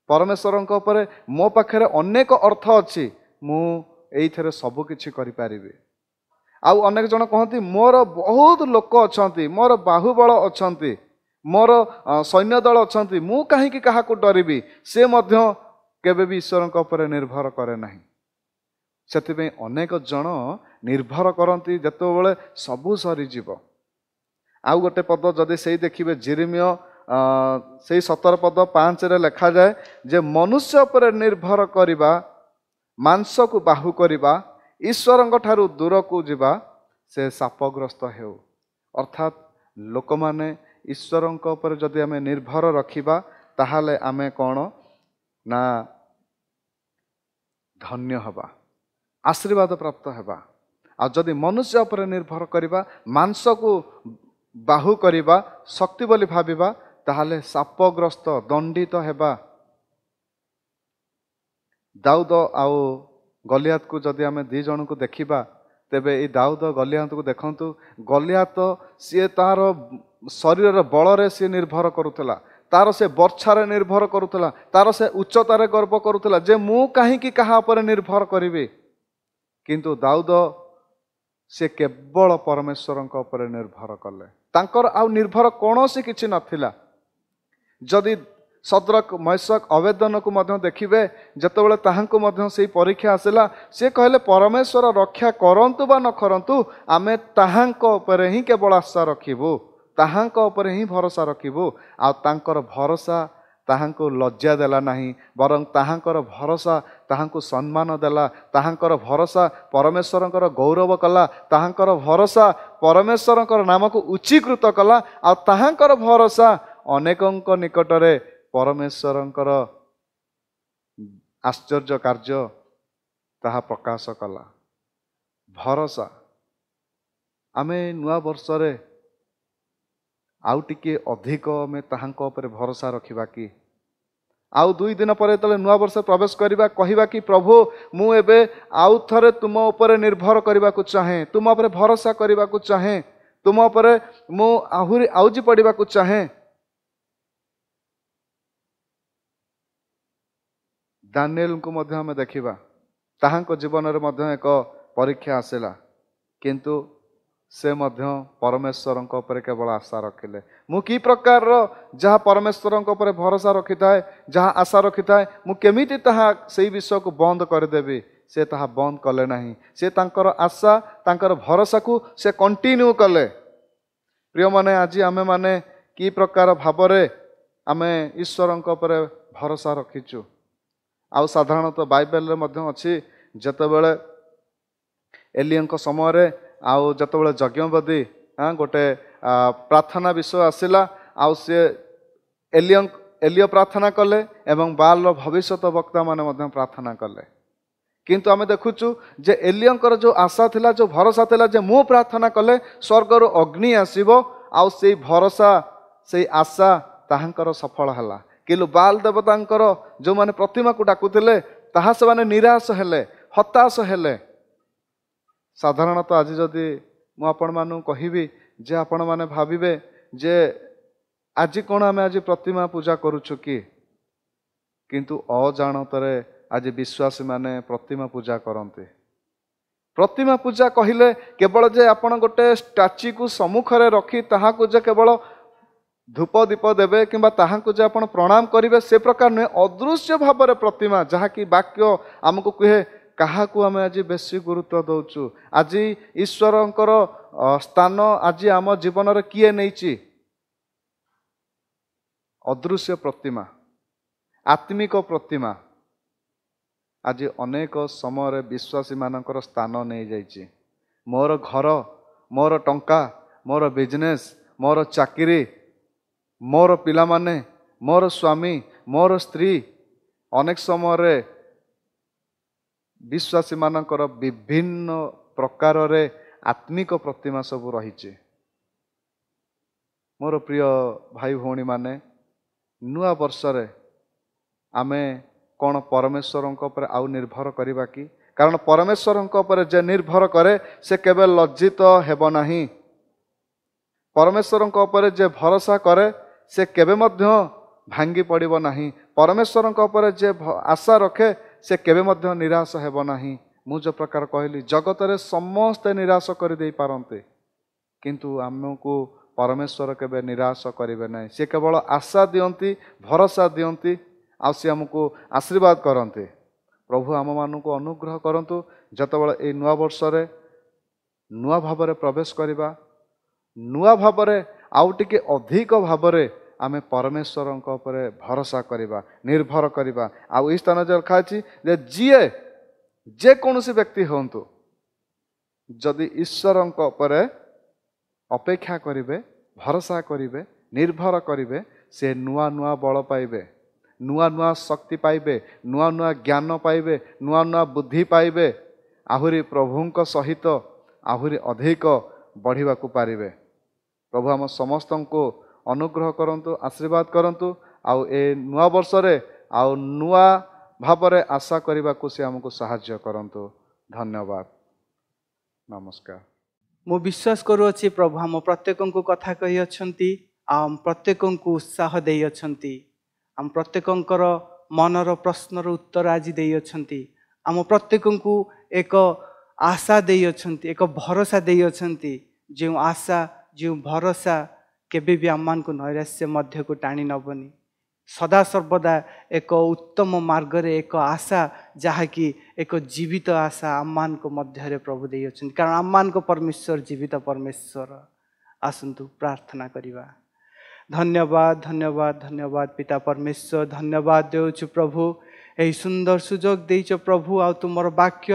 ପରମେଶ୍ୱରଙ୍କ ଉପରେ ମୋ ପାଖରେ ଅନେକ ଅର୍ଥ ଅଛି, ମୁଁ ଏଇଥିରେ ସବୁ କିଛି କରିପାରିବି। ଆଉ ଅନେକ ଜଣ କହନ୍ତି ମୋର ବହୁତ ଲୋକ ଅଛନ୍ତି, ମୋର ବାହୁବଳ ଅଛନ୍ତି, ମୋର ସୈନ୍ୟ ଦଳ ଅଛନ୍ତି, ମୁଁ କାହିଁକି କାହାକୁ ଡରିବି। ସେ ମଧ୍ୟ କେବେ ବି ଈଶ୍ୱରଙ୍କ ଉପରେ ନିର୍ଭର କରେ ନାହିଁ। ସେଥିପାଇଁ ଅନେକ ଜଣ ନିର୍ଭର କରନ୍ତି ଯେତେବେଳେ ସବୁ ସରିଯିବ। ଆଉ ଗୋଟେ ପଦ ଯଦି ସେଇ ଦେଖିବେ ଯେରେମିୟ ସେଇ 17:5 ଲେଖାଯାଏ ଯେ ମନୁଷ୍ୟ ଉପରେ ନିର୍ଭର କରିବା, ମାଂସକୁ ବାହୁ କରିବା, ଈଶ୍ୱରଙ୍କ ଠାରୁ ଦୂରକୁ ଯିବା, ସେ ଶାପଗ୍ରସ୍ତ ହେଉ। ଅର୍ଥାତ୍ ଲୋକମାନେ ଈଶ୍ୱରଙ୍କ ଉପରେ ଯଦି ଆମେ ନିର୍ଭର ରଖିବା ତାହେଲେ ଆମେ କ'ଣ ନା ଧନ୍ୟ ହେବା, ଆଶୀର୍ବାଦ ପ୍ରାପ୍ତ ହେବା। ଆଉ ଯଦି ମନୁଷ୍ୟ ଉପରେ ନିର୍ଭର କରିବା, ମାଂସକୁ ବାହୁ କରିବା, ଶକ୍ତି ବୋଲି ଭାବିବା, ତାହେଲେ ଶାପଗ୍ରସ୍ତ, ଦଣ୍ଡିତ ହେବା। ଦାଉଦ ଆଉ ଗଲିଆତକୁ ଯଦି ଆମେ ଦୁଇ ଜଣଙ୍କୁ ଦେଖିବା, ତେବେ ଏଇ ଦାଉଦ ଗଲିଆତକୁ ଦେଖନ୍ତୁ। ଗଲିଆତ ସିଏ ତାର ଶରୀରର ବଳରେ ସିଏ ନିର୍ଭର କରୁଥିଲା, ତାର ସେ ବର୍ଚ୍ଛାରେ ନିର୍ଭର କରୁଥିଲା, ତାର ସେ ଉଚ୍ଚତାରେ ଗର୍ବ କରୁଥିଲା ଯେ ମୁଁ କାହିଁକି କାହା ଉପରେ ନିର୍ଭର କରିବି। କିନ୍ତୁ ଦାଉଦ ସେ କେବଳ ପରମେଶ୍ୱରଙ୍କ ଉପରେ ନିର୍ଭର କଲେ, ତାଙ୍କର ଆଉ ନିର୍ଭର କୌଣସି କିଛି ନଥିଲା। ଯଦି ସଦ୍ରକ, ମେଶକ, ଅବେଦନକୁ ମଧ୍ୟ ଦେଖିବେ, ଯେତେବେଳେ ତାହାଙ୍କୁ ମଧ୍ୟ ସେଇ ପରୀକ୍ଷା ଆସିଲା, ସେ କହିଲେ ପରମେଶ୍ୱର ରକ୍ଷା କରନ୍ତୁ ବା ନ କରନ୍ତୁ, ଆମେ ତାହାଙ୍କ ଉପରେ ହିଁ କେବଳ ଆଶା ରଖିବୁ, ତାହାଙ୍କ ଉପରେ ହିଁ ଭରସା ରଖିବୁ। ଆଉ ତାଙ୍କର ଭରସା ତାହାଙ୍କୁ ଲଜ୍ଜା ଦେଲା ନାହିଁ, ବରଂ ତାହାଙ୍କର ଭରସା ତାହାଙ୍କୁ ସମ୍ମାନ ଦେଲା, ତାହାଙ୍କର ଭରସା ପରମେଶ୍ୱରଙ୍କର ଗୌରବ କଲା, ତାହାଙ୍କର ଭରସା ପରମେଶ୍ୱରଙ୍କର ନାମକୁ ଉଚ୍ଚୀକୃତ କଲା। ଆଉ ତାହାଙ୍କର ଭରସା ଅନେକଙ୍କ ନିକଟରେ ପରମେଶ୍ୱରଙ୍କର ଆଶ୍ଚର୍ଯ୍ୟ କାର୍ଯ୍ୟ ତାହା ପ୍ରକାଶ କଲା। ଭରସା, ଆମେ ନୂଆ ବର୍ଷରେ ଆଉ ଟିକେ ଅଧିକ ଆମେ ତାହାଙ୍କ ଉପରେ ଭରସା ରଖିବା କି? ଆଉ 2 ଦିନ ପରେ ଯେତେବେଳେ ନୂଆ ବର୍ଷ ପ୍ରବେଶ କରିବା, କହିବା କି ପ୍ରଭୁ ମୁଁ ଏବେ ଆଉ ଥରେ ତୁମ ଉପରେ ନିର୍ଭର କରିବାକୁ ଚାହେଁ, ତୁମ ଉପରେ ଭରସା କରିବାକୁ ଚାହେଁ, ତୁମ ଉପରେ ମୁଁ ଆହୁରି ଆଉଜି ପଡ଼ିବାକୁ ଚାହେଁ। ଦାନିଏଲଙ୍କୁ ମଧ୍ୟ ଆମେ ଦେଖିବା, ତାହାଙ୍କ ଜୀବନରେ ମଧ୍ୟ ଏକ ପରୀକ୍ଷା ଆସିଲା, କିନ୍ତୁ ସେ ମଧ୍ୟ ପରମେଶ୍ୱରଙ୍କ ଉପରେ କେବଳ ଆଶା ରଖିଲେ। ମୁଁ କି ପ୍ରକାରର ଯାହା ପରମେଶ୍ୱରଙ୍କ ଉପରେ ଭରସା ରଖିଥାଏ, ଯାହା ଆଶା ରଖିଥାଏ, ମୁଁ କେମିତି ତାହା ସେଇ ବିଷୟକୁ ବନ୍ଦ କରିଦେବି, ସେ ତାହା ବନ୍ଦ କଲେ ନାହିଁ। ସେ ତାଙ୍କର ଆଶା, ତାଙ୍କର ଭରସାକୁ ସେ କଣ୍ଟିନ୍ୟୁ କଲେ। ପ୍ରିୟମାନେ, ଆଜି ଆମେମାନେ କି ପ୍ରକାର ଭାବରେ ଆମେ ଈଶ୍ୱରଙ୍କ ଉପରେ ଭରସା ରଖିଛୁ। ଆଉ ସାଧାରଣତଃ ବାଇବେଲରେ ମଧ୍ୟ ଅଛି, ଯେତେବେଳେ ଏଲିୟଙ୍କ ସମୟରେ ଆଉ ଯେତେବେଳେ ଯଜ୍ଞବେଦୀ ଗୋଟେ ପ୍ରାର୍ଥନା ବିଷୟ ଆସିଲା, ଆଉ ସେ ଏଲିୟ ପ୍ରାର୍ଥନା କଲେ ଏବଂ ବାଲର ଭବିଷ୍ୟତ ବକ୍ତାମାନେ ମଧ୍ୟ ପ୍ରାର୍ଥନା କଲେ। କିନ୍ତୁ ଆମେ ଦେଖୁଛୁ ଯେ ଏଲିୟଙ୍କର ଯେଉଁ ଆଶା ଥିଲା, ଯେଉଁ ଭରସା ଥିଲା ଯେ ମୁଁ ପ୍ରାର୍ଥନା କଲେ ସ୍ୱର୍ଗରୁ ଅଗ୍ନି ଆସିବ, ଆଉ ସେଇ ଭରସା, ସେଇ ଆଶା ତାହାଙ୍କର ସଫଳ ହେଲା। କିନ୍ତୁ ବାଲ ଦେବତାଙ୍କର ଯେଉଁମାନେ ପ୍ରତିମାକୁ ଡାକୁଥିଲେ, ତାହା ସେମାନେ ନିରାଶ ହେଲେ, ହତାଶ ହେଲେ। ସାଧାରଣତଃ ଆଜି ଯଦି ମୁଁ ଆପଣମାନଙ୍କୁ କହିବି ଯେ ଆପଣମାନେ ଭାବିବେ ଯେ ଆଜି କ'ଣ ଆମେ ଆଜି ପ୍ରତିମା ପୂଜା କରୁଛୁ କି? କିନ୍ତୁ ଅଜାଣତରେ ଆଜି ବିଶ୍ୱାସୀମାନେ ପ୍ରତିମା ପୂଜା କରନ୍ତି। ପ୍ରତିମା ପୂଜା କହିଲେ କେବଳ ଯେ ଆପଣ ଗୋଟେ ଷ୍ଟାଚ୍ୟୁକୁ ସମ୍ମୁଖରେ ରଖି ତାହାକୁ ଯେ କେବଳ ଧୂପ ଦୀପ ଦେବେ କିମ୍ବା ତାହାଙ୍କୁ ଯେ ଆପଣ ପ୍ରଣାମ କରିବେ, ସେ ପ୍ରକାର ନୁହେଁ। ଅଦୃଶ୍ୟ ଭାବରେ ପ୍ରତିମା, ଯାହାକି ବାକ୍ୟ ଆମକୁ କୁହେ, କାହାକୁ ଆମେ ଆଜି ବେଶୀ ଗୁରୁତ୍ୱ ଦେଉଛୁ? ଆଜି ଈଶ୍ୱରଙ୍କର ସ୍ଥାନ ଆଜି ଆମ ଜୀବନରେ କିଏ ନେଇଛି? ଅଦୃଶ୍ୟ ପ୍ରତିମା, ଆତ୍ମିକ ପ୍ରତିମା ଆଜି ଅନେକ ସମୟରେ ବିଶ୍ୱାସୀମାନଙ୍କର ସ୍ଥାନ ନେଇଯାଇଛି। ମୋର ଘର, ମୋର ଟଙ୍କା, ମୋର ବିଜନେସ୍, ମୋର ଚାକିରି, ମୋର ପିଲାମାନେ, ମୋର ସ୍ୱାମୀ, ମୋର ସ୍ତ୍ରୀ, ଅନେକ ସମୟରେ ବିଶ୍ୱାସୀ ମାନଙ୍କର ବିଭିନ୍ନ ପ୍ରକାରରେ ଆତ୍ମିକ ପ୍ରତିମା ସବୁ ରହିଛି। ମୋର ପ୍ରିୟ ଭାଇ ଭଉଣୀମାନେ, ନୂଆ ବର୍ଷରେ ଆମେ କ'ଣ ପରମେଶ୍ୱରଙ୍କ ଉପରେ ଆଉ ନିର୍ଭର କରିବା କି? କାରଣ ପରମେଶ୍ୱରଙ୍କ ଉପରେ ଯେ ନିର୍ଭର କରେ ସେ କେବେ ଲଜ୍ଜିତ ହେବ ନାହିଁ। ପରମେଶ୍ୱରଙ୍କ ଉପରେ ଯେ ଭରସା କରେ ସେ କେବେ ମଧ୍ୟ ଭାଙ୍ଗି ପଡ଼ିବ ନାହିଁ। ପରମେଶ୍ୱରଙ୍କ ଉପରେ ଯେ ଆଶା ରଖେ ସେ କେବେ ମଧ୍ୟ ନିରାଶ ହେବ ନାହିଁ। ମୁଁ ଯେଉଁ ପ୍ରକାର କହିଲି, ଜଗତରେ ସମସ୍ତେ ନିରାଶ କରିଦେଇପାରନ୍ତି, କିନ୍ତୁ ଆମକୁ ପରମେଶ୍ୱର କେବେ ନିରାଶ କରିବେ ନାହିଁ। ସେ କେବଳ ଆଶା ଦିଅନ୍ତି, ଭରସା ଦିଅନ୍ତି, ଆଉ ସେ ଆମକୁ ଆଶୀର୍ବାଦ କରନ୍ତି। ପ୍ରଭୁ ଆମମାନଙ୍କୁ ଅନୁଗ୍ରହ କରନ୍ତୁ, ଯେତେବେଳେ ଏଇ ନୂଆ ବର୍ଷରେ ନୂଆ ଭାବରେ ପ୍ରବେଶ କରିବା, ନୂଆ ଭାବରେ ଆଉ ଟିକେ ଅଧିକ ଭାବରେ ଆମେ ପରମେଶ୍ୱରଙ୍କ ଉପରେ ଭରସା କରିବା, ନିର୍ଭର କରିବା। ଆଉ ଏଇ ସ୍ଥାନରେ ଲେଖା ଅଛି ଯେ ଯିଏ ଯେକୌଣସି ବ୍ୟକ୍ତି ହୁଅନ୍ତୁ, ଯଦି ଈଶ୍ୱରଙ୍କ ଉପରେ ଅପେକ୍ଷା କରିବେ, ଭରସା କରିବେ, ନିର୍ଭର କରିବେ, ସେ ନୂଆ ନୂଆ ବଳ ପାଇବେ, ନୂଆ ନୂଆ ଶକ୍ତି ପାଇବେ, ନୂଆ ନୂଆ ଜ୍ଞାନ ପାଇବେ, ନୂଆ ନୂଆ ବୁଦ୍ଧି ପାଇବେ, ଆହୁରି ପ୍ରଭୁଙ୍କ ସହିତ ଆହୁରି ଅଧିକ ବଢ଼ିବାକୁ ପାରିବେ। ପ୍ରଭୁ ଆମ ସମସ୍ତଙ୍କୁ ଅନୁଗ୍ରହ କରନ୍ତୁ, ଆଶୀର୍ବାଦ କରନ୍ତୁ। ଆଉ ଏ ନୂଆ ବର୍ଷରେ ଆଉ ନୂଆ ଭାବରେ ଆଶା କରିବାକୁ ସେ ଆମକୁ ସାହାଯ୍ୟ କରନ୍ତୁ। ଧନ୍ୟବାଦ, ନମସ୍କାର। ମୁଁ ବିଶ୍ୱାସ କରୁଅଛି ପ୍ରଭୁ ଆମ ପ୍ରତ୍ୟେକଙ୍କୁ କଥା କହିଅଛନ୍ତି, ଆଉ ଆମ ପ୍ରତ୍ୟେକଙ୍କୁ ଉତ୍ସାହ ଦେଇଅଛନ୍ତି। ଆମ ପ୍ରତ୍ୟେକଙ୍କର ମନର ପ୍ରଶ୍ନର ଉତ୍ତର ଆଜି ଦେଇଅଛନ୍ତି। ଆମ ପ୍ରତ୍ୟେକଙ୍କୁ ଏକ ଆଶା ଦେଇଅଛନ୍ତି, ଏକ ଭରସା ଦେଇଅଛନ୍ତି। ଯେଉଁ ଆଶା, ଯେଉଁ ଭରସା କେବେ ବି ଆମମାନଙ୍କୁ ନୈରାଶ୍ୟ ମଧ୍ୟକୁ ଟାଣି ନେବନି। ସଦାସର୍ବଦା ଏକ ଉତ୍ତମ ମାର୍ଗରେ ଏକ ଆଶା, ଯାହାକି ଏକ ଜୀବିତ ଆଶା ଆମମାନଙ୍କ ମଧ୍ୟରେ ପ୍ରଭୁ ଦେଇଅଛନ୍ତି। କାରଣ ଆମମାନଙ୍କ ପରମେଶ୍ୱର ଜୀବିତ ପରମେଶ୍ୱର। ଆସନ୍ତୁ ପ୍ରାର୍ଥନା କରିବା। ଧନ୍ୟବାଦ, ଧନ୍ୟବାଦ, ଧନ୍ୟବାଦ ପିତା ପରମେଶ୍ୱର, ଧନ୍ୟବାଦ ଦେଉଛୁ ପ୍ରଭୁ। ଏହି ସୁନ୍ଦର ସୁଯୋଗ ଦେଇଛ ପ୍ରଭୁ, ଆଉ ତୁମର ବାକ୍ୟ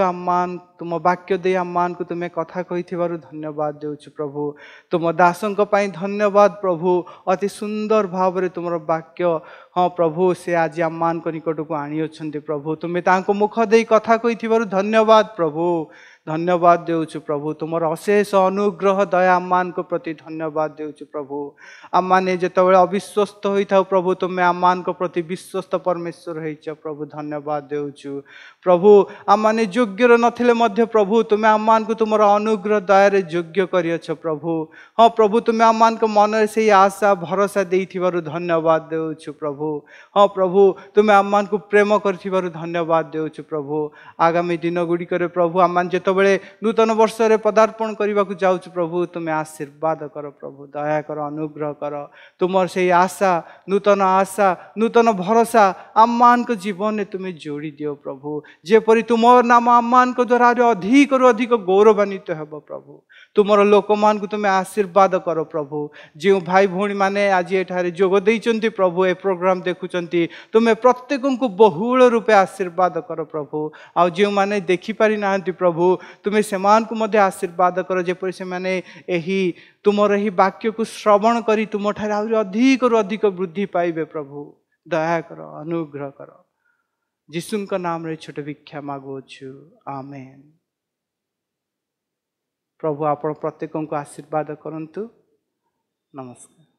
ତୁମ ବାକ୍ୟ ଦେଇ ଆମମାନଙ୍କୁ ତୁମେ କଥା କହିଥିବାରୁ ଧନ୍ୟବାଦ ଦେଉଛୁ ପ୍ରଭୁ। ତୁମ ଦାସଙ୍କ ପାଇଁ ଧନ୍ୟବାଦ ପ୍ରଭୁ। ଅତି ସୁନ୍ଦର ଭାବରେ ତୁମର ବାକ୍ୟ, ହଁ ପ୍ରଭୁ, ସେ ଆଜି ଆମମାନଙ୍କ ନିକଟକୁ ଆଣିଅଛନ୍ତି ପ୍ରଭୁ। ତୁମେ ତାଙ୍କ ମୁଖ ଦେଇ କଥା କହିଥିବାରୁ ଧନ୍ୟବାଦ ପ୍ରଭୁ। ଧନ୍ୟବାଦ ଦେଉଛୁ ପ୍ରଭୁ। ତୁମର ଅଶେଷ ଅନୁଗ୍ରହ ଦୟା ଆମମାନଙ୍କ ପ୍ରତି ଧନ୍ୟବାଦ ଦେଉଛୁ ପ୍ରଭୁ। ଆମମାନେ ଯେତେବେଳେ ଅବିଶ୍ୱସ୍ତ ହୋଇଥାଉ ପ୍ରଭୁ, ତୁମେ ଆମମାନଙ୍କ ପ୍ରତି ବିଶ୍ୱସ୍ତ ପରମେଶ୍ୱର ହେଇଛ ପ୍ରଭୁ। ଧନ୍ୟବାଦ ଦେଉଛୁ ପ୍ରଭୁ। ଆମମାନେ ଯୋଗ୍ୟର ନଥିଲେ ମଧ୍ୟ ପ୍ରଭୁ, ତୁମେ ଆମମାନଙ୍କୁ ତୁମର ଅନୁଗ୍ରହ ଦୟାରେ ଯୋଗ୍ୟ କରିଅଛ ପ୍ରଭୁ। ହଁ ପ୍ରଭୁ, ତୁମେ ଆମମାନଙ୍କ ମନରେ ସେଇ ଆଶା ଭରସା ଦେଇଥିବାରୁ ଧନ୍ୟବାଦ ଦେଉଛୁ ପ୍ରଭୁ। ହଁ ପ୍ରଭୁ, ତୁମେ ଆମମାନଙ୍କୁ ପ୍ରେମ କରିଥିବାରୁ ଧନ୍ୟବାଦ ଦେଉଛୁ ପ୍ରଭୁ। ଆଗାମୀ ଦିନ ଗୁଡ଼ିକରେ ପ୍ରଭୁ, ଆମମାନେ ଯେତେବେଳେ ନୂତନ ବର୍ଷରେ ପଦାର୍ପଣ କରିବାକୁ ଯାଉଛୁ ପ୍ରଭୁ, ତୁମେ ଆଶୀର୍ବାଦ କର ପ୍ରଭୁ, ଦୟା କର, ଅନୁଗ୍ରହ କର। ତୁମର ସେଇ ଆଶା, ନୂତନ ଭରସା ଆମମାନଙ୍କ ଜୀବନରେ ତୁମେ ଯୋଡ଼ି ଦିଅ ପ୍ରଭୁ। ଯେପରି ତୁମର ନାମ ଆମମାନଙ୍କ ଦ୍ୱାରା ଅଧିକରୁ ଅଧିକ ଗୌରବାନ୍ୱିତ ହେବ ପ୍ରଭୁ। ତୁମର ଲୋକମାନଙ୍କୁ ତୁମେ ଆଶୀର୍ବାଦ କର ପ୍ରଭୁ। ଯେଉଁ ଭାଇ ଭଉଣୀମାନେ ଆଜି ଏଠାରେ ଯୋଗ ଦେଇଛନ୍ତି ପ୍ରଭୁ, ଏ ପ୍ରୋଗ୍ରାମ ଦେଖୁଛନ୍ତି, ତୁମେ ପ୍ରତ୍ୟେକଙ୍କୁ ବହୁଳ ରୂପେ ଆଶୀର୍ବାଦ କର ପ୍ରଭୁ। ଆଉ ଯେଉଁମାନେ ଦେଖିପାରି ନାହାନ୍ତି ପ୍ରଭୁ, ତୁମେ ସେମାନଙ୍କୁ ମଧ୍ୟ ଆଶୀର୍ବାଦ କର, ଯେପରି ସେମାନେ ତୁମର ଏହି ବାକ୍ୟକୁ ଶ୍ରବଣ କରି ତୁମଠାରେ ଆହୁରି ଅଧିକରୁ ଅଧିକ ବୃଦ୍ଧି ପାଇବେ ପ୍ରଭୁ। ଦୟା କର, ଅନୁଗ୍ରହ କର। ଯୀଶୁଙ୍କ ନାମରେ ଛୋଟ ଭିକ୍ଷା ମାଗୁଅଛୁ, ଆମେନ୍। ପ୍ରଭୁ ଆପଣ ପ୍ରତ୍ୟେକଙ୍କୁ ଆଶୀର୍ବାଦ କରନ୍ତୁ। ନମସ୍କାର।